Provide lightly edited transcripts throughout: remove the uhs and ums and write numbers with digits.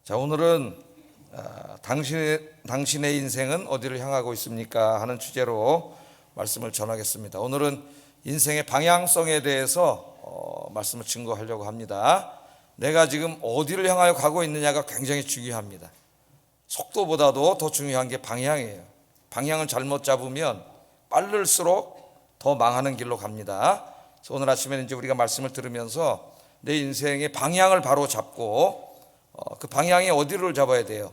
자, 오늘은 당신의 인생은 어디를 향하고 있습니까? 하는 주제로 말씀을 전하겠습니다. 오늘은 인생의 방향성에 대해서 말씀을 증거하려고 합니다. 내가 지금 어디를 향하여 가고 있느냐가 굉장히 중요합니다. 속도보다도 더 중요한 게 방향이에요. 방향을 잘못 잡으면 빠를수록 더 망하는 길로 갑니다. 그래서 오늘 아침에는 이제 우리가 말씀을 들으면서 내 인생의 방향을 바로 잡고 그 방향이 어디를 잡아야 돼요?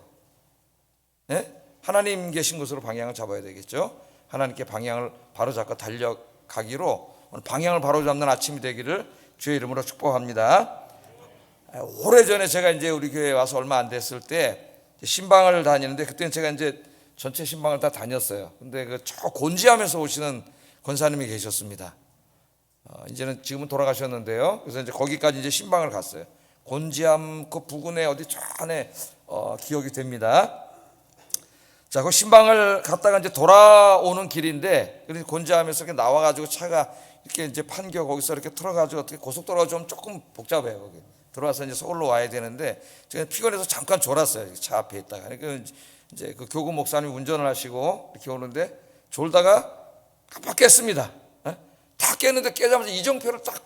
네? 하나님 계신 곳으로 방향을 잡아야 되겠죠. 하나님께 방향을 바로 잡고 달려가기로 오늘 방향을 바로 잡는 아침이 되기를 주의 이름으로 축복합니다. 오래전에 제가 이제 우리 교회에 와서 얼마 안 됐을 때 신방을 다니는데, 그때는 제가 이제 전체 신방을 다 다녔어요. 근데 저 곤지암에서 오시는 권사님이 계셨습니다. 이제는 지금은 돌아가셨는데요. 그래서 이제 거기까지 이제 신방을 갔어요. 곤지암 그 부근에 어디 저 안에 기억이 됩니다. 자, 그 신방을 갔다가 이제 돌아오는 길인데, 그래서 곤지암에서 이렇게 나와가지고 차가 이렇게 이제 판교 거기서 이렇게 틀어가지고 어떻게 고속도로가 좀 조금 복잡해요. 거기 들어와서 이제 서울로 와야 되는데 제가 피곤해서 잠깐 졸았어요. 차 앞에 있다가. 그러니까 이제 그 교구 목사님 운전을 하시고 이렇게 오는데 졸다가 깜빡 깼습니다. 다 깼는데 깨자마자 이정표를 딱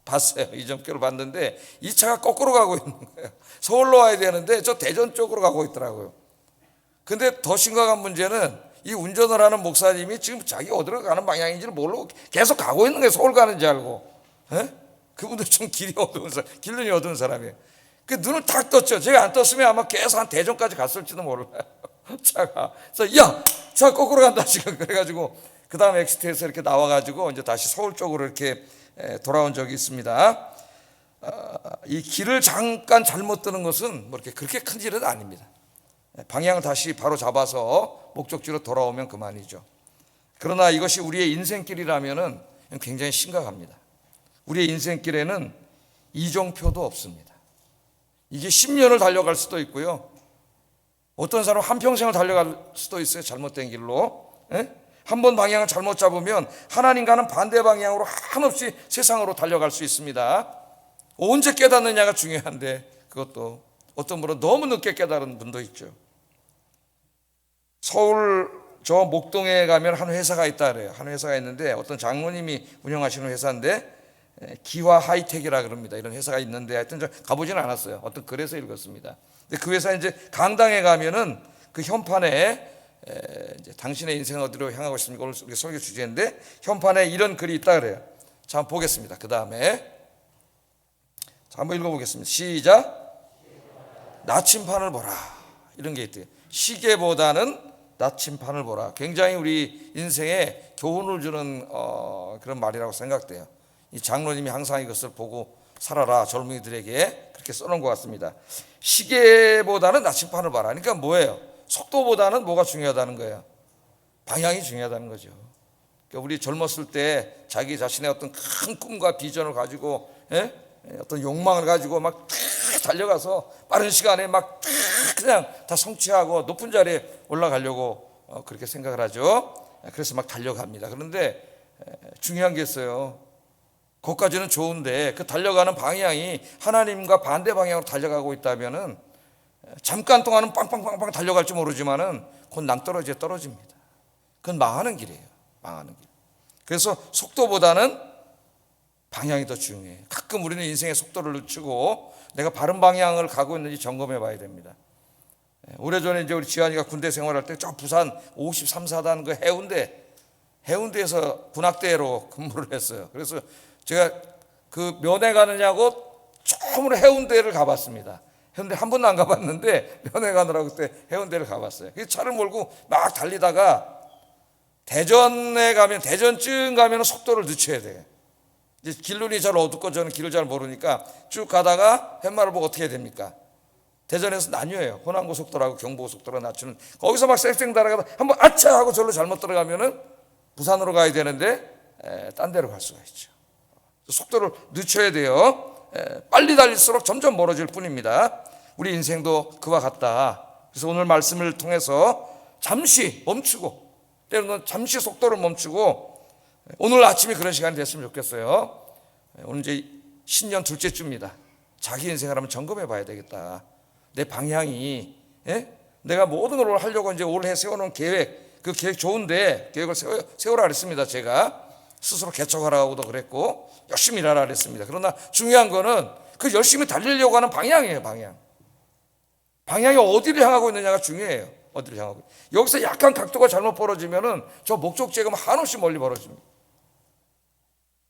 봤어요. 이정표를 봤는데 이 차가 거꾸로 가고 있는 거예요. 서울로 와야 되는데 저 대전 쪽으로 가고 있더라고요. 근데 더 심각한 문제는 이 운전을 하는 목사님이 지금 자기 어디로 가는 방향인지를 모르고 계속 가고 있는 거예요. 서울 가는 줄 알고. 그분도 좀 길눈이 어두운 사람이에요. 그 눈을 탁 떴죠. 제가 안 떴으면 아마 계속 한 대전까지 갔을지도 몰라요. 차가. 그래서 야, 차 거꾸로 간다 지금. 그래가지고 그 다음 엑시트에서 이렇게 나와가지고 이제 다시 서울 쪽으로 이렇게 돌아온 적이 있습니다. 이 길을 잠깐 잘못 뜨는 것은 뭐 이렇게 그렇게 큰 일은 아닙니다. 방향을 다시 바로 잡아서 목적지로 돌아오면 그만이죠. 그러나 이것이 우리의 인생길이라면은 굉장히 심각합니다. 우리의 인생길에는 이정표도 없습니다. 이게 10년을 달려갈 수도 있고요. 어떤 사람은 한평생을 달려갈 수도 있어요. 잘못된 길로. 한번 방향을 잘못 잡으면 하나님과는 반대 방향으로 한없이 세상으로 달려갈 수 있습니다. 언제 깨닫느냐가 중요한데, 그것도 어떤 분은 너무 늦게 깨달은 분도 있죠. 서울 저 목동에 가면 한 회사가 있다 그래요. 한 회사가 있는데 어떤 장로님이 운영하시는 회사인데 기화 하이텍이라 그럽니다. 이런 회사가 있는데 하여튼 저 가보지는 않았어요. 어떤 글에서 읽었습니다. 근데 그 회사 이제 강당에 가면은 그 현판에 이제 당신의 인생은 어디로 향하고 있습니까? 오늘 우리 설교 주제인데 현판에 이런 글이 있다 그래요. 자, 한번 보겠습니다. 그 다음에 자, 한번 읽어보겠습니다. 시작. 나침판을 보라. 이런 게 있대요. 시계보다는 나침판을 보라. 굉장히 우리 인생에 교훈을 주는 그런 말이라고 생각돼요. 이 장로님이 항상 이것을 보고 살아라 젊은이들에게 그렇게 써놓은 것 같습니다. 시계보다는 나침판을 봐라. 그러니까 뭐예요? 속도보다는 뭐가 중요하다는 거예요? 방향이 중요하다는 거죠. 그러니까 우리 젊었을 때 자기 자신의 어떤 큰 꿈과 비전을 가지고 어떤 욕망을 가지고 막 달려가서 빠른 시간에 막 그냥 다 성취하고 높은 자리에 올라가려고 그렇게 생각을 하죠. 그래서 막 달려갑니다. 그런데 중요한 게 있어요. 거기까지는 좋은데 그 달려가는 방향이 하나님과 반대 방향으로 달려가고 있다면은 잠깐 동안은 빵빵빵빵 달려갈지 모르지만은 곧 낭떠러지에 떨어집니다. 그건 망하는 길이에요. 망하는 길. 그래서 속도보다는 방향이 더 중요해요. 가끔 우리는 인생의 속도를 늦추고 내가 바른 방향을 가고 있는지 점검해 봐야 됩니다. 오래전에 이제 우리 지환이가 군대 생활할 때 저 부산 53, 4단 그 해운대에서 군악대로 근무를 했어요. 그래서 제가 그 면회 가느냐고 처음으로 해운대를 가봤습니다. 해운대 한 번도 안 가봤는데 면회 가느라고 그때 해운대를 가봤어요. 그래서 차를 몰고 막 달리다가 대전에 가면 대전쯤 가면 속도를 늦춰야 돼요. 이제 길눈이 잘 어둡고 저는 길을 잘 모르니까 쭉 가다가 팻말을 보고 어떻게 해야 됩니까? 대전에서 나뉘어요. 호남고속도로하고 경부고속도로 낮추는 거기서 막 쌩쌩 달아가다 한번 아차 하고 절로 잘못 들어가면은 부산으로 가야 되는데 딴 데로 갈 수가 있죠. 속도를 늦춰야 돼요. 빨리 달릴수록 점점 멀어질 뿐입니다. 우리 인생도 그와 같다. 그래서 오늘 말씀을 통해서 잠시 멈추고, 때로는 잠시 속도를 멈추고, 오늘 아침에 그런 시간이 됐으면 좋겠어요. 오늘 이제 신년 둘째 주입니다. 자기 인생을 한번 점검해 봐야 되겠다. 내 방향이, 내가 모든 걸 하려고 이제 올해 세워놓은 계획, 그 계획 좋은데 계획을 세우라 그랬습니다. 제가 스스로 개척하라고도 그랬고 열심히 일하라 그랬습니다. 그러나 중요한 거는 그 열심히 달리려고 하는 방향이에요. 방향이 어디를 향하고 있느냐가 중요해요. 어디를 향하고. 여기서 약간 각도가 잘못 벌어지면은 저 목적지가 한없이 멀리 벌어집니다.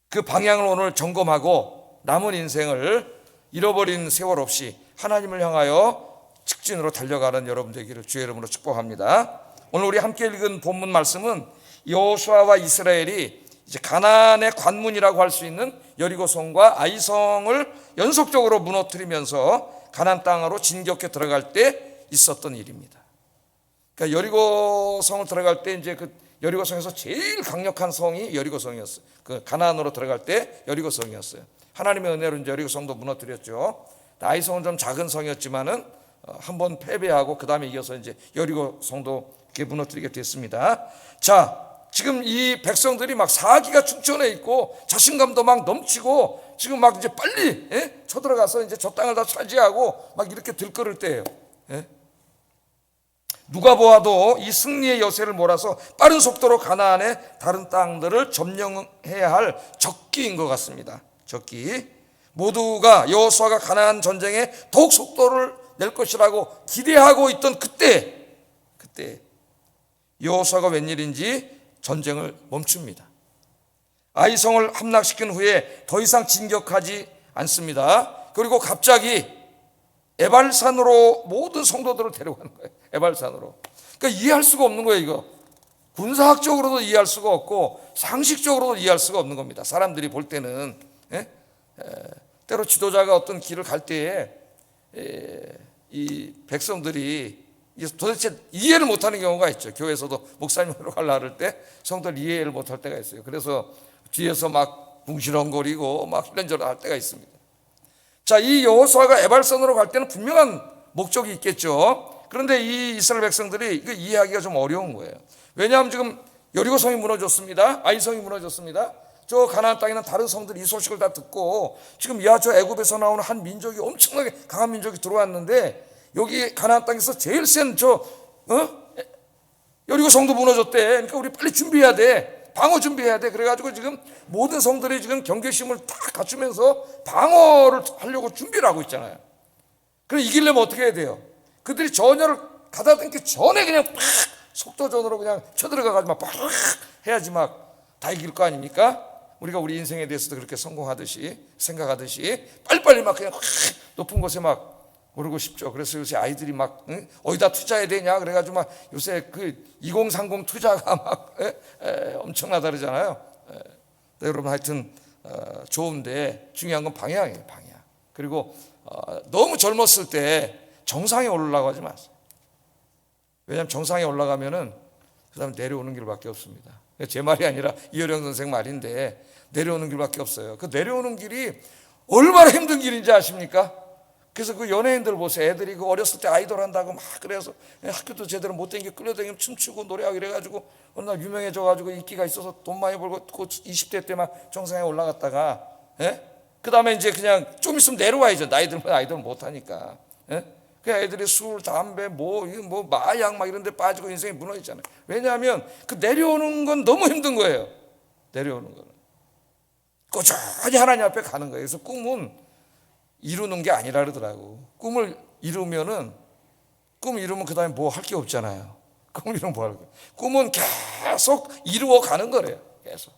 그 방향을 오늘 점검하고 남은 인생을 잃어버린 세월 없이 하나님을 향하여 직진으로 달려가는 여러분 되기를 주의 이름으로 축복합니다. 오늘 우리 함께 읽은 본문 말씀은 여호수아와 이스라엘이 이제 가나안의 관문이라고 할 수 있는 여리고성과 아이성을 연속적으로 무너뜨리면서 가나안 땅으로 진격해 들어갈 때 있었던 일입니다. 그러니까 여리고성을 들어갈 때 이제 그 여리고성에서 제일 강력한 성이 여리고성이었어요. 그 가나안으로 들어갈 때 여리고성이었어요. 하나님의 은혜로 이제 여리고성도 무너뜨렸죠. 아이성은 좀 작은 성이었지만은 한번 패배하고 그 다음에 이어서 이제 여리고성도 이렇게 무너뜨리게 됐습니다. 자, 지금 이 백성들이 막 사기가 충천해 있고 자신감도 막 넘치고 지금 막 이제 빨리 쳐들어가서 이제 저 땅을 다 차지하고 막 이렇게 들끓을 때예요. 누가 보아도 이 승리의 여세를 몰아서 빠른 속도로 가나안의 다른 땅들을 점령해야 할 적기인 것 같습니다. 적기. 모두가 여호수아가 가나안 전쟁에 더욱 속도를 낼 것이라고 기대하고 있던 그때 여호수아가 웬일인지 전쟁을 멈춥니다. 아이성을 함락시킨 후에 더 이상 진격하지 않습니다. 그리고 갑자기 에발산으로 모든 성도들을 데려가는 거예요. 에발산으로. 그러니까 이해할 수가 없는 거예요. 이거 군사학적으로도 이해할 수가 없고 상식적으로도 이해할 수가 없는 겁니다. 사람들이 볼 때는 때로 지도자가 어떤 길을 갈 때에 이 백성들이 도대체 이해를 못하는 경우가 있죠. 교회에서도 목사님으로 가려 할 때 성도들 이해를 못할 때가 있어요. 그래서 뒤에서 막 붕시렁거리고 막 이런저런 할 때가 있습니다. 자, 이 여호수아가 에발산으로 갈 때는 분명한 목적이 있겠죠. 그런데 이 이스라엘 백성들이 이거 이해하기가 좀 어려운 거예요. 왜냐하면 지금 여리고성이 무너졌습니다. 아이성이 무너졌습니다. 저 가나안 땅에 있는 다른 성들이 이 소식을 다 듣고 지금 저 애굽에서 나오는 한 민족이 엄청나게 강한 민족이 들어왔는데 여기 가나안 땅에서 제일 센 여리고성도 무너졌대. 그러니까 우리 빨리 준비해야 돼. 방어 준비해야 돼. 그래가지고 지금 모든 성들이 지금 경계심을 다 갖추면서 방어를 하려고 준비를 하고 있잖아요. 그럼 이기려면 어떻게 해야 돼요? 그들이 전열을 가다듬기 전에 그냥 팍 속도전으로 그냥 쳐들어가가지고 막 팍 해야지 막 다 이길 거 아닙니까? 우리가 우리 인생에 대해서도 그렇게 성공하듯이 생각하듯이 빨리빨리 막 그냥 확 높은 곳에 막 오르고 싶죠. 그래서 요새 아이들이 막 어디다 투자해야 되냐 그래가지고 막 요새 그 2030 투자가 막 엄청나다 그러잖아요. 여러분 하여튼 좋은데 중요한 건 방향이에요. 방향. 그리고 너무 젊었을 때 정상에 올라가고 하지 마세요. 왜냐하면 정상에 올라가면은 그 다음에 내려오는 길밖에 없습니다. 제 말이 아니라 이효령 선생 말인데 내려오는 길밖에 없어요. 그 내려오는 길이 얼마나 힘든 길인지 아십니까? 그래서 그 연예인들 보세요. 애들이 그 어렸을 때 아이돌 한다고 막 그래서 학교도 제대로 못 다니게 끌려다니면 춤추고 노래하고 이래가지고 어느 날 유명해져가지고 인기가 있어서 돈 많이 벌고 그 20대 때 막 정상에 올라갔다가 그 다음에 이제 그냥 좀 있으면 내려와야죠. 나이 들면 아이돌 못하니까. 그 애들이 술, 담배, 뭐 마약 막 이런 데 빠지고 인생이 무너지잖아요. 왜냐하면 그 내려오는 건 너무 힘든 거예요. 내려오는 거는. 꾸준히 하나님 앞에 가는 거예요. 그래서 꿈은 이루는 게 아니라 그러더라고. 꿈을 이루면 그 다음에 뭐 할 게 없잖아요. 꿈을 이루면 뭐 할 거예요. 꿈은 계속 이루어 가는 거래요. 계속.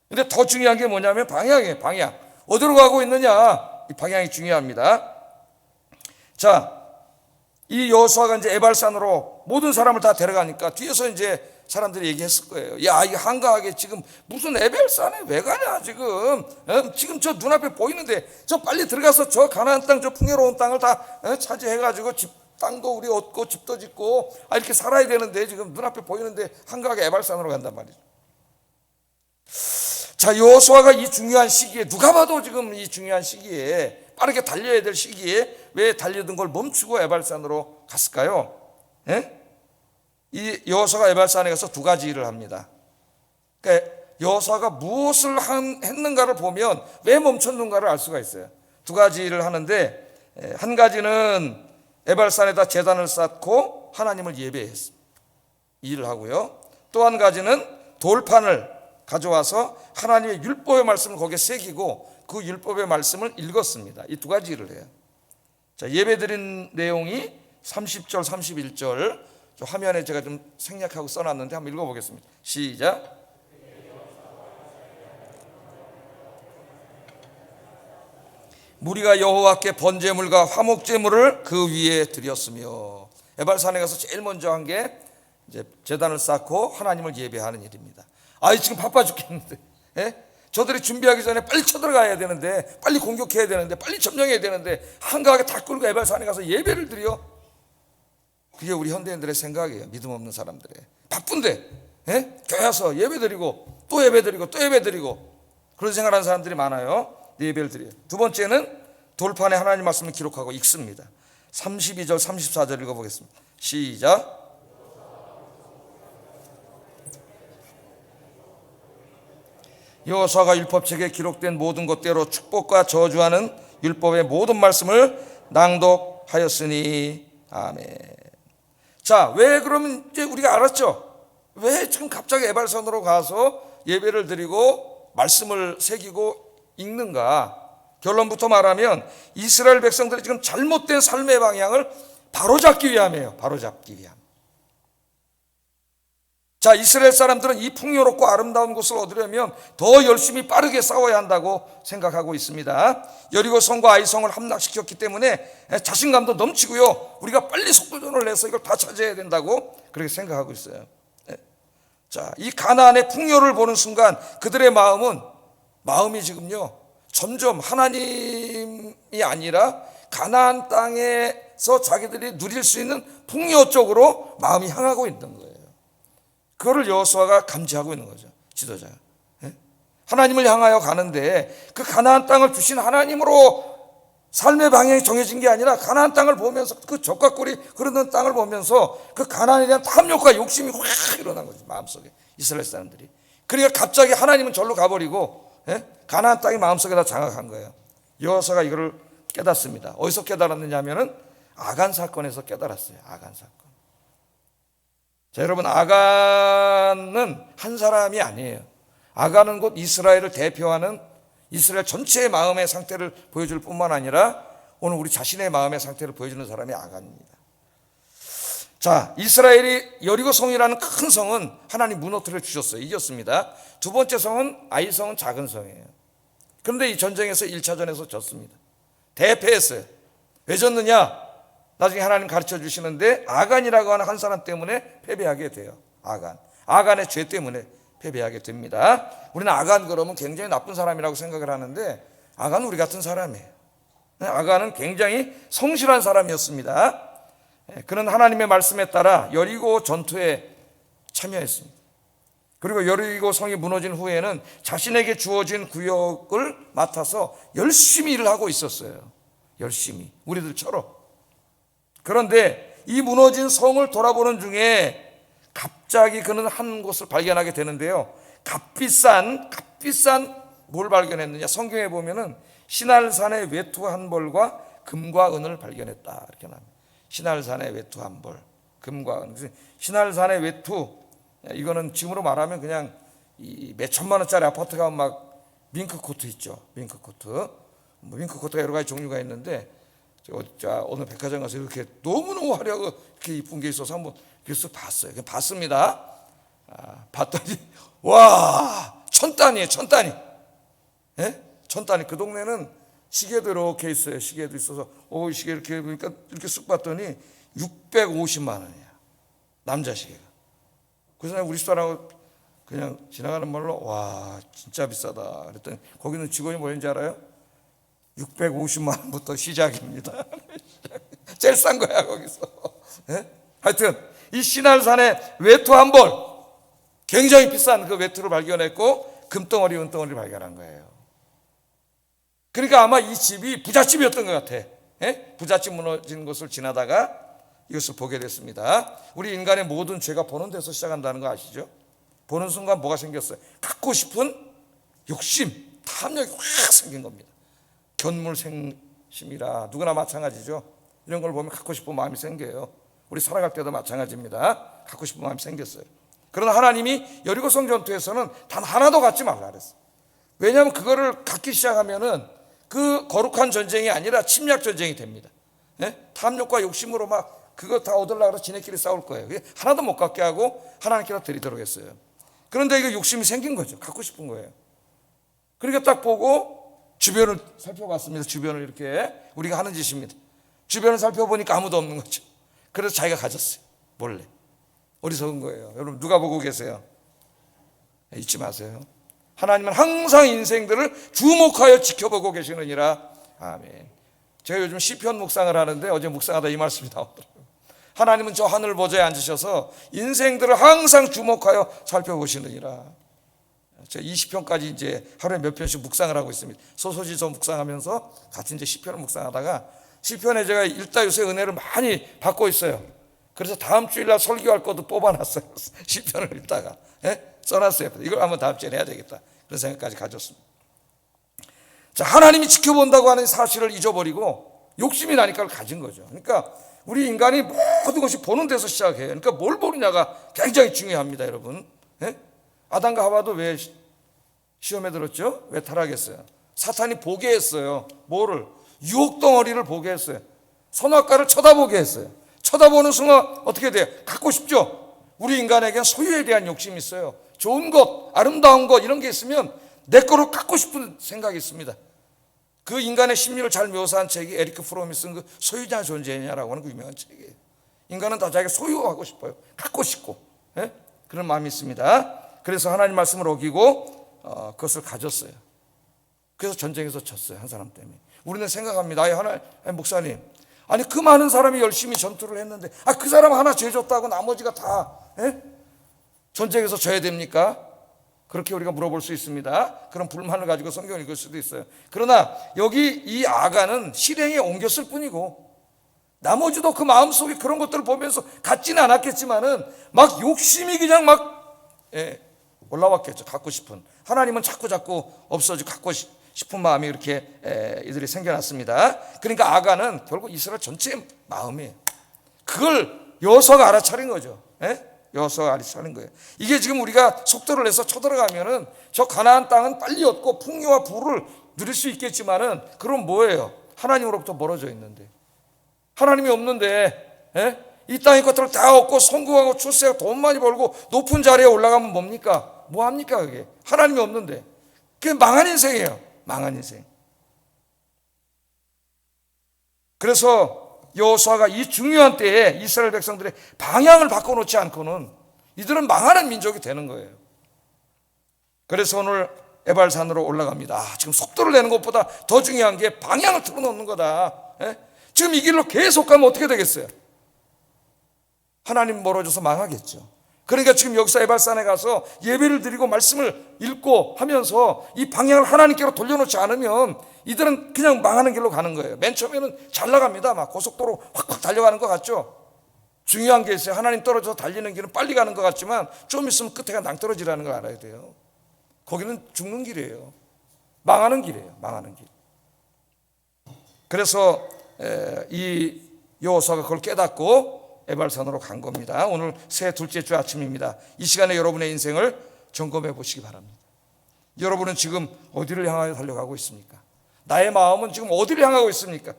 근데 더 중요한 게 뭐냐면 방향이에요. 방향. 어디로 가고 있느냐. 이 방향이 중요합니다. 자, 이 여호수아가 이제 에발산으로 모든 사람을 다 데려가니까 뒤에서 이제 사람들이 얘기했을 거예요. 야, 이 한가하게 지금 무슨 에발산에 왜 가냐 지금. 지금 저 눈앞에 보이는데 저 빨리 들어가서 저 가나안 땅 저 풍요로운 땅을 다 차지해가지고 땅도 우리 얻고 집도 짓고 이렇게 살아야 되는데 지금 눈앞에 보이는데 한가하게 에발산으로 간단 말이죠. 자, 여호수아가 이 중요한 시기에 누가 봐도 지금 이 중요한 시기에 빠르게 달려야 될 시기에 왜 달리던 걸 멈추고 에발산으로 갔을까요? 이 여호수아가 에발산에 가서 두 가지 일을 합니다. 그러니까 여호수아가 무엇을 했는가를 보면 왜 멈췄는가를 알 수가 있어요. 두 가지 일을 하는데 한 가지는 에발산에다 제단을 쌓고 하나님을 예배했습니다. 일을 하고요. 또 한 가지는 돌판을 가져와서 하나님의 율법의 말씀을 거기에 새기고 그 율법의 말씀을 읽었습니다. 이 두 가지 일을 해요. 자, 예배드린 내용이 30절, 31절 화면에 제가 좀 생략하고 써놨는데 한번 읽어보겠습니다. 시작. 무리가 여호와께 번제물과 화목제물을 그 위에 드렸으며, 에발산에 가서 제일 먼저 한 게 이제 제단을 쌓고 하나님을 예배하는 일입니다. 지금 바빠 죽겠는데, 저들이 준비하기 전에 빨리 쳐들어가야 되는데, 빨리 공격해야 되는데, 빨리 점령해야 되는데, 한가하게 다 끌고 에발산에 가서 예배를 드려. 그게 우리 현대인들의 생각이에요. 믿음 없는 사람들의. 바쁜데 교회 와서 예배드리고 또 예배드리고 또 예배드리고 그런 생각하는 사람들이 많아요. 예배를 드려요. 두 번째는 돌판에 하나님 말씀을 기록하고 읽습니다. 32절 34절 읽어보겠습니다. 시작. 여호수아가 율법책에 기록된 모든 것대로 축복과 저주하는 율법의 모든 말씀을 낭독하였으니 아멘. 자, 왜 그러면 이제 우리가 알았죠? 왜 지금 갑자기 에발산으로 가서 예배를 드리고 말씀을 새기고 읽는가? 결론부터 말하면 이스라엘 백성들이 지금 잘못된 삶의 방향을 바로잡기 위함이에요. 바로잡기 위함. 자, 이스라엘 사람들은 이 풍요롭고 아름다운 곳을 얻으려면 더 열심히 빠르게 싸워야 한다고 생각하고 있습니다. 여리고 성과 아이 성을 함락시켰기 때문에 자신감도 넘치고요. 우리가 빨리 속도전을 내서 이걸 다 차지해야 된다고 그렇게 생각하고 있어요. 자, 이 가나안의 풍요를 보는 순간 그들의 마음이 지금요 점점 하나님이 아니라 가나안 땅에서 자기들이 누릴 수 있는 풍요 쪽으로 마음이 향하고 있는 거예요. 그거를 여호수아가 감지하고 있는 거죠. 지도자가. 하나님을 향하여 가는데 그 가나안 땅을 주신 하나님으로 삶의 방향이 정해진 게 아니라 가나안 땅을 보면서 그 젖과 꿀이 흐르는 땅을 보면서 그 가나안에 대한 탐욕과 욕심이 확 일어난 거죠. 마음속에 이스라엘 사람들이. 그러니까 갑자기 하나님은 절로 가버리고 가나안 땅이 마음속에다 장악한 거예요. 여호수아가 이거를 깨닫습니다. 어디서 깨달았느냐 하면은 아간 사건에서 깨달았어요. 아간 사건. 자, 여러분, 아간은 한 사람이 아니에요. 아간은 곧 이스라엘을 대표하는 이스라엘 전체의 마음의 상태를 보여줄 뿐만 아니라 오늘 우리 자신의 마음의 상태를 보여주는 사람이 아간입니다. 자, 이스라엘이 여리고 성이라는 큰 성은 하나님 무너뜨려 주셨어요. 이겼습니다. 두 번째 성은 아이 성은 작은 성이에요. 그런데 이 전쟁에서 1차전에서 졌습니다. 대패했어요. 왜 졌느냐? 나중에 하나님 가르쳐 주시는데 아간이라고 하는 한 사람 때문에 패배하게 돼요. 아간의 죄 때문에 패배하게 됩니다. 우리는 아간 그러면 굉장히 나쁜 사람이라고 생각을 하는데 아간은 우리 같은 사람이에요. 아간은 굉장히 성실한 사람이었습니다. 그는 하나님의 말씀에 따라 여리고 전투에 참여했습니다. 그리고 여리고 성이 무너진 후에는 자신에게 주어진 구역을 맡아서 열심히 일을 하고 있었어요. 열심히 우리들처럼. 그런데 이 무너진 성을 돌아보는 중에 갑자기 그는 한 곳을 발견하게 되는데요. 값비싼 뭘 발견했느냐? 성경에 보면은 시날산의 외투 한 벌과 금과 은을 발견했다 이렇게 나옵니다. 시날산의 외투 한 벌, 금과 은. 시날산의 외투, 이거는 지금으로 말하면 그냥 이 몇천만 원짜리 아파트 가면 막 밍크 코트 있죠. 밍크 코트. 밍크 코트가 여러 가지 종류가 있는데 오늘 백화점 가서 이렇게 너무너무 화려하고 이렇게 이쁜 게 있어서 한번 그래서 봤어요. 봤습니다. 봤더니 와, 천단이에요. 천단이. 천단이. 그 동네는 시계도 이렇게 있어요. 시계도 있어서 시계 이렇게 보니까 이렇게 쑥 봤더니 650만 원이야. 남자 시계가. 그래서 우리 집사람하고 그냥 지나가는 말로 와, 진짜 비싸다 그랬더니 거기는 직원이 뭐였는지 알아요? 650만 원부터 시작입니다. 제일 싼 거야 거기서. 하여튼 이 시날산의 외투 한 벌, 굉장히 비싼 그 외투를 발견했고 금덩어리 은덩어리를 발견한 거예요. 그러니까 아마 이 집이 부잣집이었던 것 같아. 부잣집 무너진 곳을 지나다가 이것을 보게 됐습니다. 우리 인간의 모든 죄가 보는 데서 시작한다는 거 아시죠? 보는 순간 뭐가 생겼어요? 갖고 싶은 욕심, 탐욕이 확 생긴 겁니다. 견물생심이라 누구나 마찬가지죠. 이런 걸 보면 갖고 싶은 마음이 생겨요. 우리 살아갈 때도 마찬가지입니다. 갖고 싶은 마음이 생겼어요. 그러나 하나님이 여리고성 전투에서는 단 하나도 갖지 말라 그랬어요. 왜냐하면 그거를 갖기 시작하면은 그 거룩한 전쟁이 아니라 침략 전쟁이 됩니다. 예? 탐욕과 욕심으로 막 그거 다 얻으려고 해서 지네끼리 싸울 거예요. 하나도 못 갖게 하고 하나님께로 드리도록 했어요. 그런데 이거 욕심이 생긴 거죠. 갖고 싶은 거예요. 그러니까 딱 보고 주변을 살펴봤습니다. 주변을 이렇게 우리가 하는 짓입니다. 주변을 살펴보니까 아무도 없는 거죠. 그래서 자기가 가졌어요. 몰래. 어리석은 거예요. 여러분 누가 보고 계세요? 잊지 마세요. 하나님은 항상 인생들을 주목하여 지켜보고 계시느니라. 아멘. 제가 요즘 시편 묵상을 하는데 어제 묵상하다 이 말씀이 나오더라고요. 하나님은 저 하늘 보좌에 앉으셔서 인생들을 항상 주목하여 살펴보시느니라. 제가 20편까지 이제 하루에 몇 편씩 묵상을 하고 있습니다. 소소지서 묵상하면서 같이 이제 시편을 묵상하다가 시편에 제가 읽다 요새 은혜를 많이 받고 있어요. 그래서 다음 주일날 설교할 것도 뽑아놨어요. 시편을 읽다가 써놨어요. 이걸 한번 다음 주에 해야 되겠다. 그런 생각까지 가졌습니다. 자, 하나님이 지켜본다고 하는 사실을 잊어버리고 욕심이 나니까 그걸 가진 거죠. 그러니까 우리 인간이 모든 것이 보는 데서 시작해요. 그러니까 뭘 보느냐가 굉장히 중요합니다, 여러분. 아담과 하와도 왜 시험에 들었죠? 왜 타락했어요? 사탄이 보게 했어요. 뭐를? 유혹 덩어리를 보게 했어요. 선악과를 쳐다보게 했어요. 쳐다보는 순간 어떻게 돼요? 갖고 싶죠? 우리 인간에게는 소유에 대한 욕심이 있어요. 좋은 것, 아름다운 것 이런 게 있으면 내 거로 갖고 싶은 생각이 있습니다. 그 인간의 심리를 잘 묘사한 책이 에리크 프롬이 쓴 그 소유자 존재냐라고 하는 그 유명한 책이에요. 인간은 다 자기가 소유하고 싶어요. 갖고 싶고 그런 마음이 있습니다. 그래서 하나님 말씀을 어기고 그것을 가졌어요. 그래서 전쟁에서 졌어요. 한 사람 때문에. 우리는 생각합니다. 하나님 목사님, 아니 그 많은 사람이 열심히 전투를 했는데 그 사람 하나 죄 졌다고 나머지가 다 전쟁에서 져야 됩니까? 그렇게 우리가 물어볼 수 있습니다. 그런 불만을 가지고 성경을 읽을 수도 있어요. 그러나 여기 이 아간은 실행에 옮겼을 뿐이고 나머지도 그 마음속에 그런 것들을 보면서 갖지는 않았겠지만은 막 욕심이 그냥 막 올라왔겠죠. 갖고 싶은. 하나님은 자꾸 없어지고 갖고 싶은 마음이 이렇게 이들이 생겨났습니다. 그러니까 아간은 결국 이스라엘 전체의 마음이에요. 그걸 여호수아가 알아차린 거죠. 여호수아가 알아차린 거예요. 이게 지금 우리가 속도를 내서 쳐들어가면은 저 가나안 땅은 빨리 얻고 풍요와 부를 누릴 수 있겠지만은 그럼 뭐예요? 하나님으로부터 멀어져 있는데, 하나님이 없는데 이 땅의 것들을 다 얻고 성공하고 출세하고 돈 많이 벌고 높은 자리에 올라가면 뭡니까? 뭐 합니까? 그게 하나님이 없는데 그게 망한 인생이에요. 망한 인생. 그래서 여호수아가 이 중요한 때에 이스라엘 백성들의 방향을 바꿔놓지 않고는 이들은 망하는 민족이 되는 거예요. 그래서 오늘 에발산으로 올라갑니다. 지금 속도를 내는 것보다 더 중요한 게 방향을 틀어놓는 거다. 지금 이 길로 계속 가면 어떻게 되겠어요? 하나님 멀어져서 망하겠죠. 그러니까 지금 여기서 에발산에 가서 예배를 드리고 말씀을 읽고 하면서 이 방향을 하나님께로 돌려놓지 않으면 이들은 그냥 망하는 길로 가는 거예요. 맨 처음에는 잘 나갑니다. 막 고속도로 확확 달려가는 것 같죠. 중요한 게 있어요. 하나님 떨어져서 달리는 길은 빨리 가는 것 같지만 좀 있으면 끝에가 낭떠러지라는 걸 알아야 돼요. 거기는 죽는 길이에요. 망하는 길이에요. 망하는 길. 그래서 이 여호수아가 그걸 깨닫고 에발산으로 간 겁니다. 오늘 새 둘째 주 아침입니다. 이 시간에 여러분의 인생을 점검해 보시기 바랍니다. 여러분은 지금 어디를 향하여 달려가고 있습니까? 나의 마음은 지금 어디를 향하고 있습니까?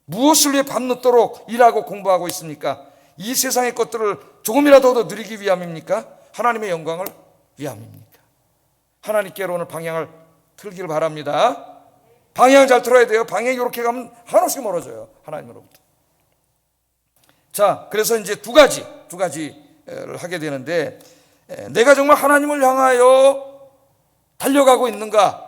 무엇을 위해 밤늦도록 일하고 공부하고 있습니까? 이 세상의 것들을 조금이라도 더 누리기 위함입니까? 하나님의 영광을 위함입니까? 하나님께로 오늘 방향을 틀기를 바랍니다. 방향 잘 틀어야 돼요. 방향이 이렇게 가면 한없이 멀어져요. 하나님으로부터. 자, 그래서 이제 두 가지를 하게 되는데, 내가 정말 하나님을 향하여 달려가고 있는가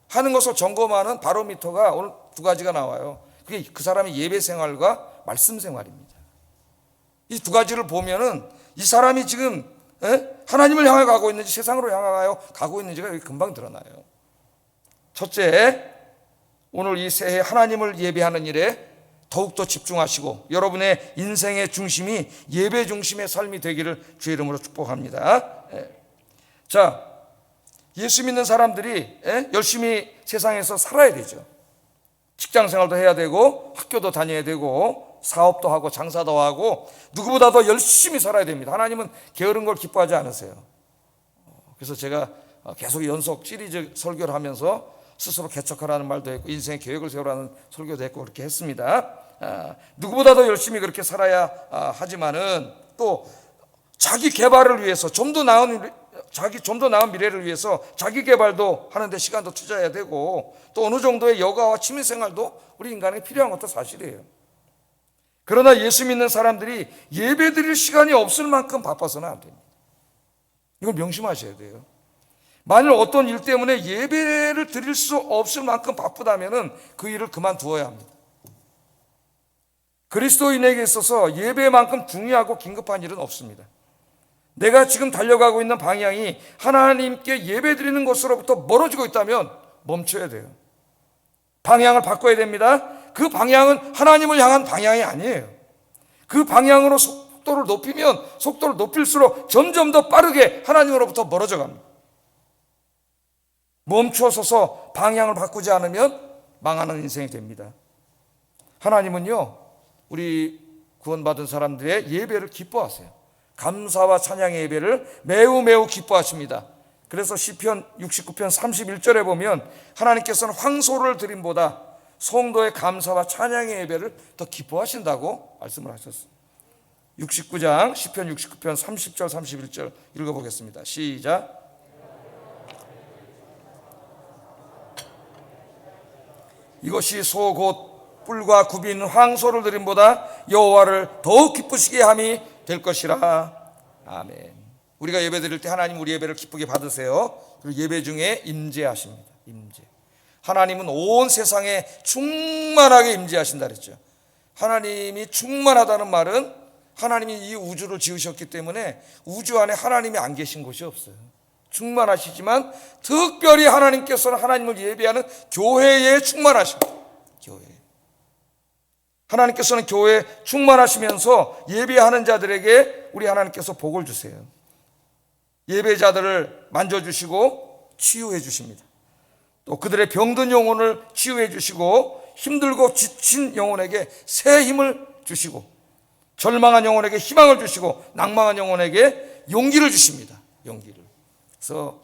하는 것을 점검하는 바로미터가 오늘 두 가지가 나와요. 그게 그 사람의 예배 생활과 말씀 생활입니다. 이 두 가지를 보면은 이 사람이 지금 하나님을 향해 가고 있는지 세상으로 향하여 가고 있는지가 여기 금방 드러나요. 첫째, 오늘 이 새해 하나님을 예배하는 일에 더욱더 집중하시고 여러분의 인생의 중심이 예배 중심의 삶이 되기를 주의 이름으로 축복합니다. 자, 예수 믿는 사람들이 열심히 세상에서 살아야 되죠. 직장 생활도 해야 되고 학교도 다녀야 되고 사업도 하고 장사도 하고 누구보다 더 열심히 살아야 됩니다. 하나님은 게으른 걸 기뻐하지 않으세요. 그래서 제가 계속 연속 시리즈 설교를 하면서 스스로 개척하라는 말도 했고 인생의 계획을 세우라는 설교도 했고 그렇게 했습니다. 누구보다 더 열심히 그렇게 살아야 하지만은 또 자기 개발을 위해서 좀 더 나은 미래를 위해서 자기 개발도 하는데 시간도 투자해야 되고 또 어느 정도의 여가와 취미 생활도 우리 인간에게 필요한 것도 사실이에요. 그러나 예수 믿는 사람들이 예배 드릴 시간이 없을 만큼 바빠서는 안 됩니다. 이걸 명심하셔야 돼요. 만일 어떤 일 때문에 예배를 드릴 수 없을 만큼 바쁘다면 그 일을 그만두어야 합니다. 그리스도인에게 있어서 예배만큼 중요하고 긴급한 일은 없습니다. 내가 지금 달려가고 있는 방향이 하나님께 예배드리는 것으로부터 멀어지고 있다면 멈춰야 돼요. 방향을 바꿔야 됩니다. 그 방향은 하나님을 향한 방향이 아니에요. 그 방향으로 속도를 높이면 속도를 높일수록 점점 더 빠르게 하나님으로부터 멀어져 갑니다. 멈춰서서 방향을 바꾸지 않으면 망하는 인생이 됩니다. 하나님은요, 우리 구원받은 사람들의 예배를 기뻐하세요. 감사와 찬양의 예배를 매우 매우 기뻐하십니다. 그래서 시편 69편 31절에 보면 하나님께서는 황소를 드림보다 성도의 감사와 찬양의 예배를 더 기뻐하신다고 말씀을 하셨어요. 69장 시편 69편 30절 31절 읽어보겠습니다. 시작. 이것이 소 곧 뿔과 굽이 있는 황소를 드림보다 여호와를 더욱 기쁘시게 함이 될 것이라. 아멘. 우리가 예배 드릴 때 하나님 우리 예배를 기쁘게 받으세요. 그리고 예배 중에 임재하십니다. 임재. 하나님은 온 세상에 충만하게 임재하신다 그랬죠. 하나님이 충만하다는 말은 하나님이 이 우주를 지으셨기 때문에 우주 안에 하나님이 안 계신 곳이 없어요. 충만하시지만 특별히 하나님께서는 하나님을 예배하는 교회에 충만하십니다. 교회. 하나님께서는 교회에 충만하시면서 예배하는 자들에게 우리 하나님께서 복을 주세요. 예배자들을 만져주시고 치유해 주십니다. 또 그들의 병든 영혼을 치유해 주시고 힘들고 지친 영혼에게 새 힘을 주시고 절망한 영혼에게 희망을 주시고 낭망한 영혼에게 용기를 주십니다. 용기를. 그래서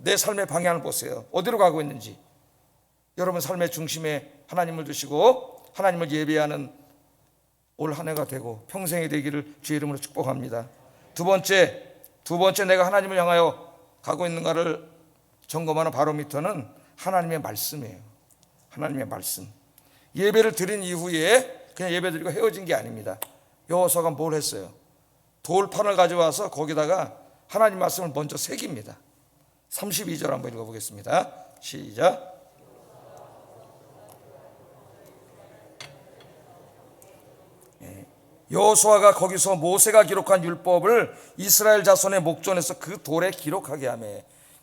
내 삶의 방향을 보세요. 어디로 가고 있는지. 여러분 삶의 중심에 하나님을 두시고 하나님을 예배하는 올 한 해가 되고 평생이 되기를 주의 이름으로 축복합니다. 두 번째 내가 하나님을 향하여 가고 있는가를 점검하는 바로미터는 하나님의 말씀이에요. 하나님의 말씀. 예배를 드린 이후에 그냥 예배 드리고 헤어진 게 아닙니다. 여호수아가 뭘 했어요? 돌판을 가져와서 거기다가 하나님 말씀을 먼저 새깁니다. 32절 한번 읽어보겠습니다. 시작. 여호수아가 거기서 모세가 기록한 율법을 이스라엘 자손의 목전에서 그 돌에 기록하게 하며,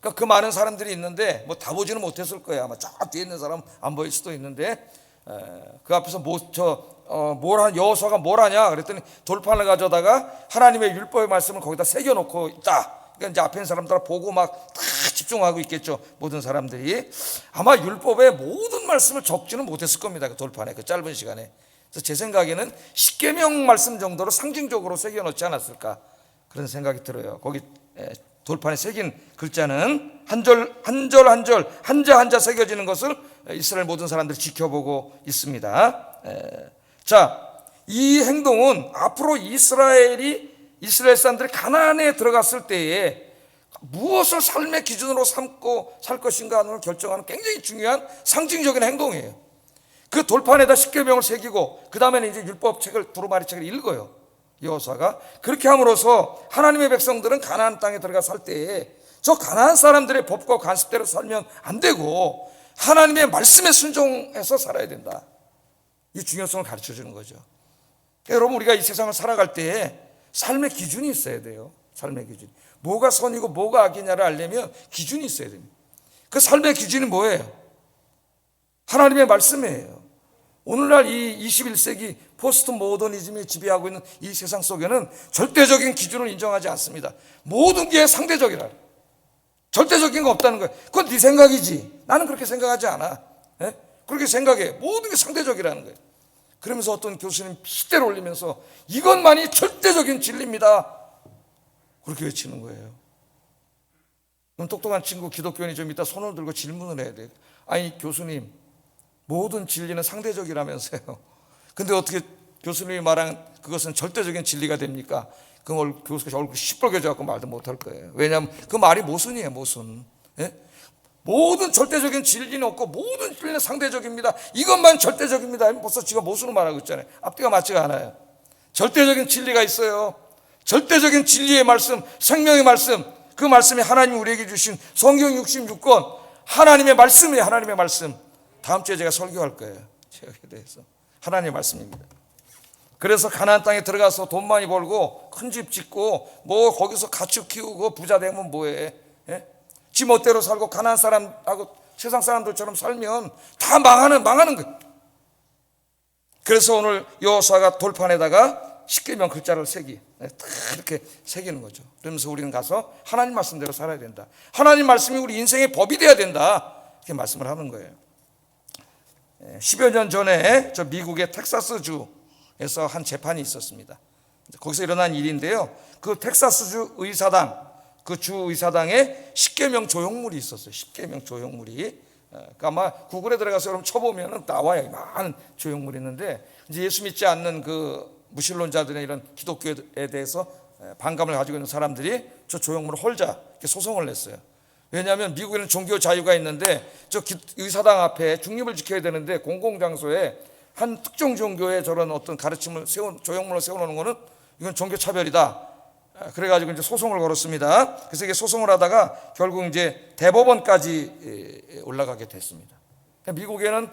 그러니까 그 많은 사람들이 있는데 뭐 다 보지는 못했을 거예요. 아마 저 뒤에 있는 사람 안 보일 수도 있는데 그 앞에서 여호수아가 뭘 하냐 그랬더니 돌판을 가져다가 하나님의 율법의 말씀을 거기다 새겨놓고 있다. 그러니까 이제 앞에 있는 사람들 보고 막 다 집중하고 있겠죠. 모든 사람들이 아마 율법의 모든 말씀을 적지는 못했을 겁니다. 그 돌판에 그 짧은 시간에. 그래서 제 생각에는 십계명 말씀 정도로 상징적으로 새겨놓지 않았을까 그런 생각이 들어요. 거기 돌판에 새긴 글자는 한 절 한 절 한자 새겨지는 것을 이스라엘 모든 사람들이 지켜보고 있습니다. 자, 이 행동은 앞으로 이스라엘 사람들이 가나안에 들어갔을 때에 무엇을 삶의 기준으로 삼고 살 것인가 하는 걸 결정하는 굉장히 중요한 상징적인 행동이에요. 그 돌판에다 십계명을 새기고 그 다음에는 이제 율법책을 두루마리책을 읽어요. 여호수아가 그렇게 함으로써 하나님의 백성들은 가나안 땅에 들어가 살 때에 저 가나안 사람들의 법과 관습대로 살면 안 되고 하나님의 말씀에 순종해서 살아야 된다. 이 중요성을 가르쳐 주는 거죠. 여러분, 우리가 이 세상을 살아갈 때에 삶의 기준이 있어야 돼요. 삶의 기준. 뭐가 선이고 뭐가 악이냐를 알려면 기준이 있어야 됩니다. 그 삶의 기준이 뭐예요? 하나님의 말씀이에요. 오늘날 이 21세기 포스트 모더니즘이 지배하고 있는 이 세상 속에는 절대적인 기준을 인정하지 않습니다. 모든 게 상대적이라. 절대적인 거 없다는 거예요. 그건 네 생각이지. 나는 그렇게 생각하지 않아. 그렇게 생각해. 모든 게 상대적이라는 거예요. 그러면서 어떤 교수님 시대를 올리면서 이것만이 절대적인 진리입니다, 그렇게 외치는 거예요. 그럼 똑똑한 친구 기독교인이 좀 이따 손을 들고 질문을 해야 돼요. 아니 교수님, 모든 진리는 상대적이라면서요. 근데 어떻게 교수님이 말한 그것은 절대적인 진리가 됩니까? 그럼 교수가 얼굴 시뻘개져갖고 말도 못할 거예요. 왜냐하면 그 말이 모순이에요, 모순. 예? 모든 절대적인 진리는 없고 모든 진리는 상대적입니다, 이것만 절대적입니다. 벌써 지가 모순을 말하고 있잖아요. 앞뒤가 맞지가 않아요. 절대적인 진리가 있어요. 절대적인 진리의 말씀, 생명의 말씀, 그 말씀이 하나님이 우리에게 주신 성경 66권 하나님의 말씀이에요. 하나님의 말씀. 다음 주에 제가 설교할 거예요, 제약에 대해서. 하나님의 말씀입니다. 그래서 가나안 땅에 들어가서 돈 많이 벌고 큰 집 짓고 뭐 거기서 가축 키우고 부자 되면 뭐해? 예? 지 멋대로 살고 가나안 사람하고 세상 사람들처럼 살면 다 망하는 거예요. 그래서 오늘 여호수아가 돌판에다가 십계명 글자를 새기, 다 이렇게 새기는 거죠. 그러면서 우리는 가서 하나님 말씀대로 살아야 된다, 하나님 말씀이 우리 인생의 법이 돼야 된다, 이렇게 말씀을 하는 거예요. 10여 년 전에 저 미국의 텍사스주에서 한 재판이 있었습니다. 거기서 일어난 일인데요, 그 텍사스주 의사당, 그 주 의사당에 십계명 조형물이 있었어요. 십계명 조형물이. 그러니까 아마 구글에 들어가서 여러분 쳐보면 나와요. 많은 조형물이 있는데, 이제 예수 믿지 않는 그 무신론자들의 이런 기독교에 대해서 반감을 가지고 있는 사람들이 저 조형물을 헐자 이렇게 소송을 냈어요. 왜냐하면 미국에는 종교 자유가 있는데 저 의사당 앞에 중립을 지켜야 되는데 공공장소에 한 특정 종교의 저런 어떤 가르침을 조형물을 세워놓는 거는 이건 종교 차별이다. 그래가지고 이제 소송을 걸었습니다. 그래서 이게 소송을 하다가 결국 이제 대법원까지 올라가게 됐습니다. 미국에는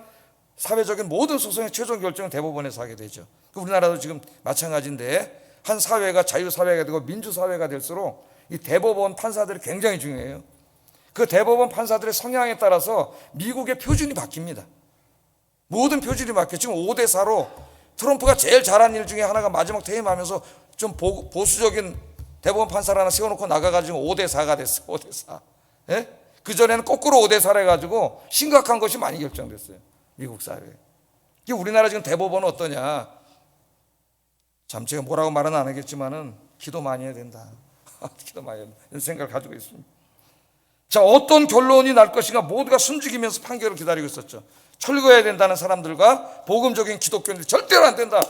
사회적인 모든 소송의 최종 결정은 대법원에서 하게 되죠. 우리나라도 지금 마찬가지인데, 한 사회가 자유사회가 되고 민주사회가 될수록 이 대법원 판사들이 굉장히 중요해요. 그 대법원 판사들의 성향에 따라서 미국의 표준이 바뀝니다. 모든 표준이 바뀌어. 지금 5대4로 트럼프가 제일 잘한 일 중에 하나가 마지막 퇴임하면서 좀 보수적인 대법원 판사를 하나 세워놓고 나가가지고 5대4가 됐어요. 5대4. 예? 그전에는 거꾸로 5대4를 해가지고 심각한 것이 많이 결정됐어요, 미국 사회에. 우리나라 지금 대법원은 어떠냐? 참 제가 뭐라고 말은 안 하겠지만은 기도 많이 해야 된다. 기도 많이 해야 된다, 이런 생각을 가지고 있습니다. 자, 어떤 결론이 날 것인가 모두가 숨죽이면서 판결을 기다리고 있었죠. 철거해야 된다는 사람들과 복음적인 기독교인들이 절대로 안 된다.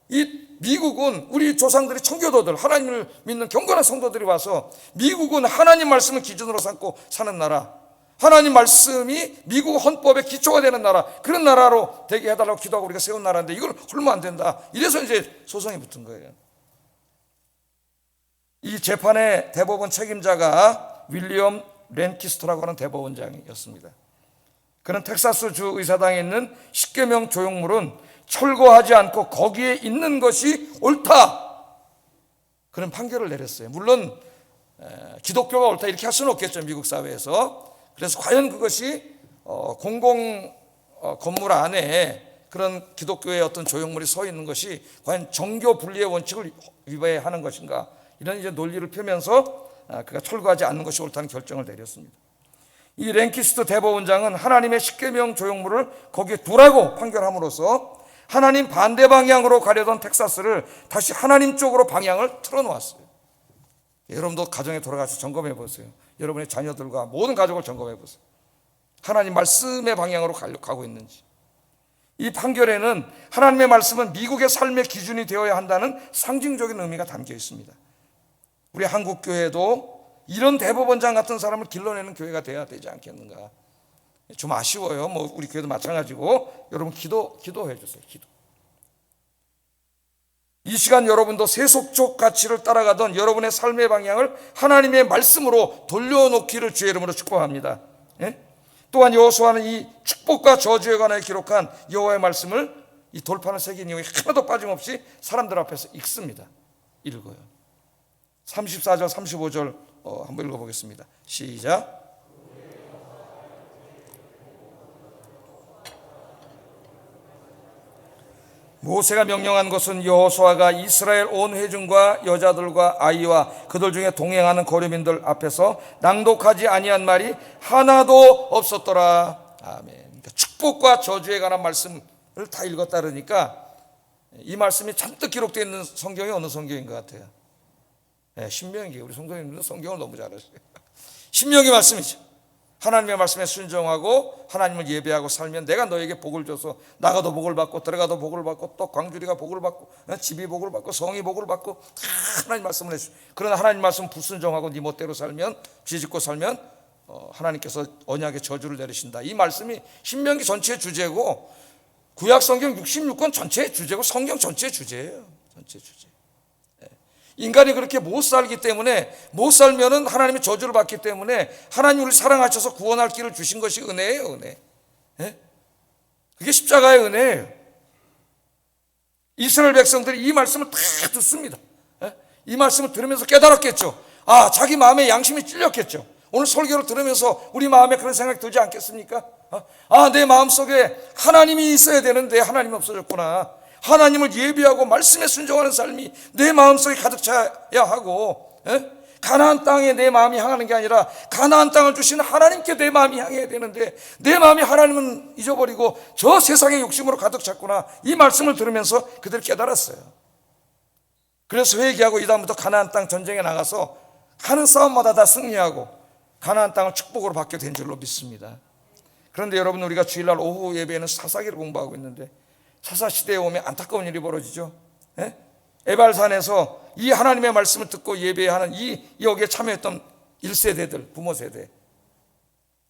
이 미국은 우리 조상들이 청교도들, 하나님을 믿는 경건한 성도들이 와서, 미국은 하나님 말씀을 기준으로 삼고 사는 나라, 하나님 말씀이 미국 헌법의 기초가 되는 나라, 그런 나라로 되게 해달라고 기도하고 우리가 세운 나라인데 이걸 헐면 안 된다. 이래서 이제 소송이 붙은 거예요. 이 재판의 대법원 책임자가 윌리엄 렌키스터라고 하는 대법원장이었습니다. 그는 텍사스 주 의사당에 있는 십계명 조형물은 철거하지 않고 거기에 있는 것이 옳다, 그런 판결을 내렸어요. 물론 기독교가 옳다 이렇게 할 수는 없겠죠, 미국 사회에서. 그래서 과연 그것이 공공 건물 안에 그런 기독교의 어떤 조형물이 서 있는 것이 과연 정교 분리의 원칙을 위배하는 것인가, 이런 이제 논리를 펴면서 그가 철거하지 않는 것이 옳다는 결정을 내렸습니다. 이 랭키스트 대법원장은 하나님의 십계명 조형물을 거기에 두라고 판결함으로써 하나님 반대 방향으로 가려던 텍사스를 다시 하나님 쪽으로 방향을 틀어놓았어요. 여러분도 가정에 돌아가서 점검해 보세요. 여러분의 자녀들과 모든 가족을 점검해 보세요. 하나님 말씀의 방향으로 가고 있는지. 이 판결에는 하나님의 말씀은 미국의 삶의 기준이 되어야 한다는 상징적인 의미가 담겨 있습니다. 우리 한국 교회도 이런 대법원장 같은 사람을 길러내는 교회가 돼야 되지 않겠는가. 좀 아쉬워요. 뭐 우리 교회도 마찬가지고. 여러분 기도해 주세요. 기도. 이 시간 여러분도 세속적 가치를 따라가던 여러분의 삶의 방향을 하나님의 말씀으로 돌려놓기를 주의 이름으로 축복합니다. 예? 또한 여호수아는 이 축복과 저주에 관하여 기록한 여호와의 말씀을 이 돌판을 새긴 이후에 하나도 빠짐없이 사람들 앞에서 읽습니다. 읽어요. 34절 35절 한번 읽어보겠습니다. 시작. 모세가 명령한 것은 여호수아가 이스라엘 온 회중과 여자들과 아이와 그들 중에 동행하는 거류민들 앞에서 낭독하지 아니한 말이 하나도 없었더라. 아멘. 그러니까 축복과 저주에 관한 말씀을 다 읽었다 그러니까 이 말씀이 잔뜩 기록되어 있는 성경이 어느 성경인 것 같아요? 네, 신명기. 우리 성도님들은 성경을 너무 잘 아셔요. 신명기 말씀이죠. 하나님의 말씀에 순종하고 하나님을 예배하고 살면 내가 너에게 복을 줘서 나가도 복을 받고 들어가도 복을 받고 또 광주리가 복을 받고 집이 복을 받고 성이 복을 받고 다 하나님 말씀을 해주죠. 그러나 하나님 말씀 불순종하고 네 멋대로 살면, 죄짓고 살면 하나님께서 언약의 저주를 내리신다. 이 말씀이 신명기 전체의 주제고 구약 성경 66권 전체의 주제고 성경 전체의 주제예요. 전체의 주제. 인간이 그렇게 못 살기 때문에, 못 살면은 하나님의 저주를 받기 때문에 하나님 우리를 사랑하셔서 구원할 길을 주신 것이 은혜예요. 은혜. 그게 십자가의 은혜예요. 이스라엘 백성들이 이 말씀을 다 듣습니다. 이 말씀을 들으면서 깨달았겠죠. 자기 마음에 양심이 찔렸겠죠. 오늘 설교를 들으면서 우리 마음에 그런 생각이 들지 않겠습니까? 내 마음속에 하나님이 있어야 되는데 하나님이 없어졌구나. 하나님을 예비하고 말씀에 순종하는 삶이 내 마음속에 가득 차야 하고, 가나안 땅에 내 마음이 향하는 게 아니라 가나안 땅을 주시는 하나님께 내 마음이 향해야 되는데 내 마음이 하나님은 잊어버리고 저 세상의 욕심으로 가득 찼구나. 이 말씀을 들으면서 그들 깨달았어요. 그래서 회개하고 이 다음부터 가나안 땅 전쟁에 나가서 하는 싸움마다 다 승리하고 가나안 땅을 축복으로 받게 된 줄로 믿습니다. 그런데 여러분, 우리가 주일날 오후 예배에는 사사기를 공부하고 있는데 사사시대에 오면 안타까운 일이 벌어지죠. 에발산에서 이 하나님의 말씀을 듣고 예배하는 여기에 참여했던 1세대들, 부모 세대,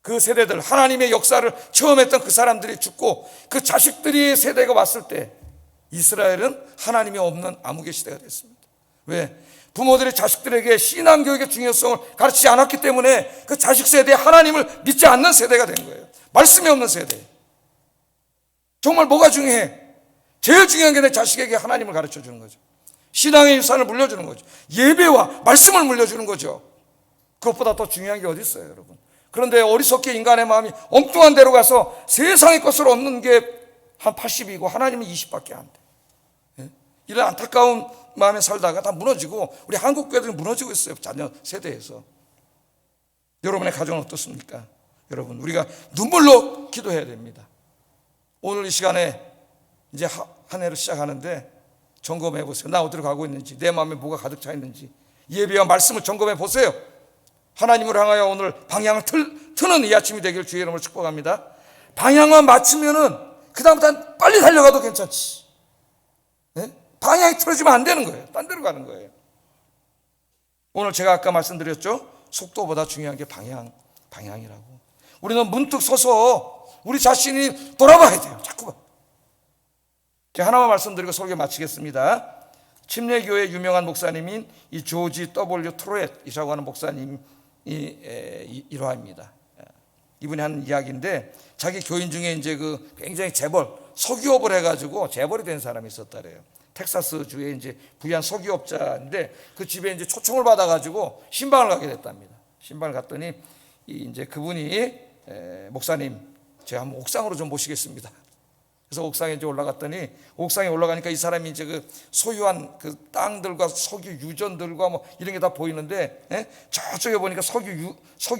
그 세대들, 하나님의 역사를 처음 했던 그 사람들이 죽고 그 자식들이 세대가 왔을 때 이스라엘은 하나님이 없는 암흑의 시대가 됐습니다. 왜? 부모들이 자식들에게 신앙교육의 중요성을 가르치지 않았기 때문에 그 자식 세대에 하나님을 믿지 않는 세대가 된 거예요. 말씀이 없는 세대. 정말 뭐가 중요해? 제일 중요한 게 내 자식에게 하나님을 가르쳐 주는 거죠. 신앙의 유산을 물려주는 거죠. 예배와 말씀을 물려주는 거죠. 그것보다 더 중요한 게 어디 있어요, 여러분? 그런데 어리석게 인간의 마음이 엉뚱한 데로 가서 세상의 것을 얻는 게 한 80이고 하나님은 20밖에 안 돼. 이런 안타까운 마음에 살다가 다 무너지고 우리 한국 교회들이 무너지고 있어요. 자녀 세대에서. 여러분의 가정은 어떻습니까? 여러분, 우리가 눈물로 기도해야 됩니다. 오늘 이 시간에 이제 한 해를 시작하는데 점검해 보세요. 나 어디로 가고 있는지, 내 마음에 뭐가 가득 차 있는지 예배와 말씀을 점검해 보세요. 하나님을 향하여 오늘 방향을 트는 이 아침이 되길 주의 이름으로 축복합니다. 방향만 맞추면은 그 다음부터 빨리 달려가도 괜찮지. 방향이 틀어지면 안 되는 거예요. 딴 데로 가는 거예요. 오늘 제가 아까 말씀드렸죠. 속도보다 중요한 게 방향이라고. 우리는 문득 서서 우리 자신이 돌아봐야 돼요. 자꾸만. 제가 하나만 말씀드리고 설교 마치겠습니다. 침례교회 유명한 목사님인 이 조지 W. 트로엣이라고 하는 목사님이 일화입니다. 이분이 하는 이야기인데 자기 교인 중에 이제 그 굉장히 석유업을 해가지고 재벌이 된 사람이 있었다래요. 텍사스 주에 이제 부유한 석유업자인데 그 집에 이제 초청을 받아가지고 신방을 가게 됐답니다. 신방을 갔더니 이제 그분이 목사님, 제가 한번 옥상으로 좀 모시겠습니다. 그래서 옥상에 이제 올라갔더니 옥상에 올라가니까 이 사람이 이제 그 소유한 그 땅들과 석유 유전들과 뭐 이런 게 다 보이는데 저쪽에 보니까 석유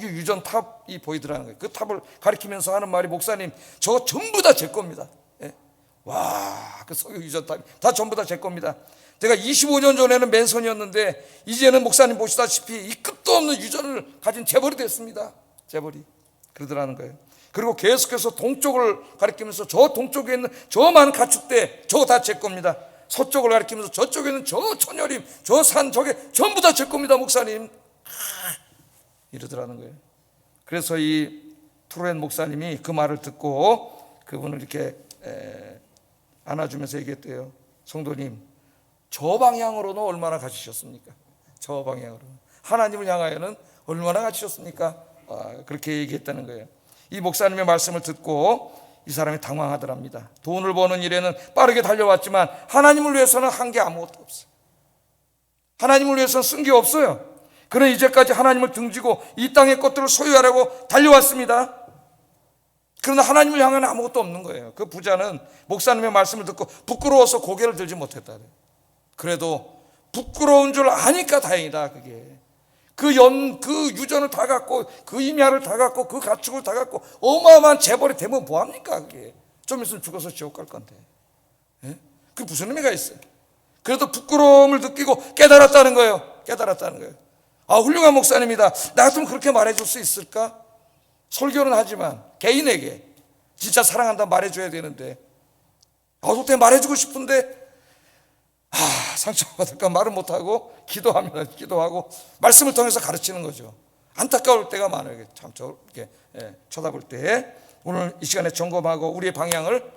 유전 탑이 보이더라는 거예요. 그 탑을 가리키면서 하는 말이 목사님, 저거 전부 다 제 겁니다. 와, 그 석유 유전 탑 다 전부 다 제 겁니다. 제가 25년 전에는 맨손이었는데 이제는 목사님 보시다시피 이 끝도 없는 유전을 가진 재벌이 됐습니다. 재벌이 그러더라는 거예요. 그리고 계속해서 동쪽을 가리키면서 저 동쪽에 있는 저 많은 가축대 저거 다 제 겁니다. 서쪽을 가리키면서 저쪽에 있는 저 천여림 저 산 저게 전부 다 제 겁니다 목사님. 이러더라는 거예요. 그래서 이 트로엔 목사님이 그 말을 듣고 그분을 이렇게 안아주면서 얘기했대요. 성도님, 저 방향으로는 얼마나 가지셨습니까? 저 방향으로는 하나님을 향하여는 얼마나 가지셨습니까? 그렇게 얘기했다는 거예요. 이 목사님의 말씀을 듣고 이 사람이 당황하더랍니다. 돈을 버는 일에는 빠르게 달려왔지만 하나님을 위해서는 한 게 아무것도 없어요. 하나님을 위해서는 쓴 게 없어요. 그는 이제까지 하나님을 등지고 이 땅의 것들을 소유하려고 달려왔습니다. 그러나 하나님을 향하는 아무것도 없는 거예요. 그 부자는 목사님의 말씀을 듣고 부끄러워서 고개를 들지 못했다. 그래도 부끄러운 줄 아니까 다행이다. 그 유전을 다 갖고, 그 임야를 다 갖고, 그 가축을 다 갖고 어마어마한 재벌이 되면 뭐합니까? 그게 좀 있으면 죽어서 지옥 갈 건데. 예? 그게 무슨 의미가 있어요? 그래도 부끄러움을 느끼고 깨달았다는 거예요. 깨달았다는 거예요. 아, 훌륭한 목사님이다. 나 같으면 그렇게 말해줄 수 있을까? 설교는 하지만 개인에게 진짜 사랑한다 말해줘야 되는데, 어떻게 말해주고 싶은데 상처받을까 말을 못하고 기도하면 기도하고 말씀을 통해서 가르치는 거죠. 안타까울 때가 많아요. 참 이렇게 쳐다볼 때 오늘 이 시간에 점검하고 우리의 방향을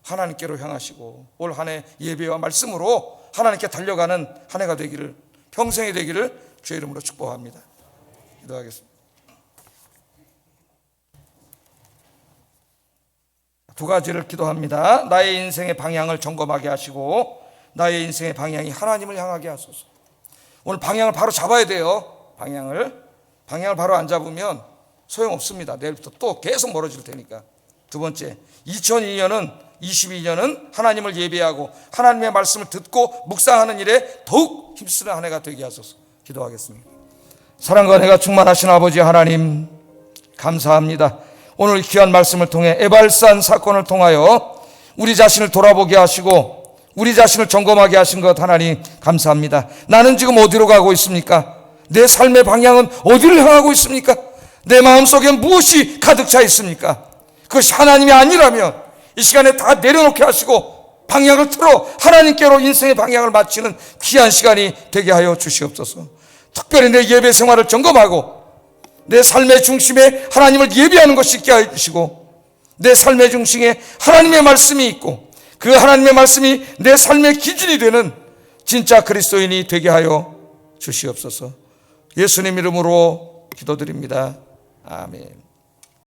하나님께로 향하시고 올 한 해 예배와 말씀으로 하나님께 달려가는 한 해가 되기를, 평생이 되기를 주의 이름으로 축복합니다. 기도하겠습니다. 두 가지를 기도합니다. 나의 인생의 방향을 점검하게 하시고 나의 인생의 방향이 하나님을 향하게 하소서. 오늘 방향을 바로 잡아야 돼요. 방향을 바로 안 잡으면 소용없습니다. 내일부터 또 계속 멀어질 테니까. 두 번째, 2022년은 하나님을 예배하고 하나님의 말씀을 듣고 묵상하는 일에 더욱 힘쓰는 한 해가 되게 하소서. 기도하겠습니다. 사랑과 은혜가 충만하신 아버지 하나님, 감사합니다. 오늘 귀한 말씀을 통해 에발산 사건을 통하여 우리 자신을 돌아보게 하시고 우리 자신을 점검하게 하신 것 하나님 감사합니다. 나는 지금 어디로 가고 있습니까? 내 삶의 방향은 어디를 향하고 있습니까? 내 마음속에 무엇이 가득 차 있습니까? 그것이 하나님이 아니라면 이 시간에 다 내려놓게 하시고 방향을 틀어 하나님께로 인생의 방향을 마치는 귀한 시간이 되게 하여 주시옵소서. 특별히 내 예배 생활을 점검하고 내 삶의 중심에 하나님을 예배하는 것이 있게 해주시고 내 삶의 중심에 하나님의 말씀이 있고 그 하나님의 말씀이 내 삶의 기준이 되는 진짜 그리스도인이 되게 하여 주시옵소서. 예수님 이름으로 기도드립니다. 아멘.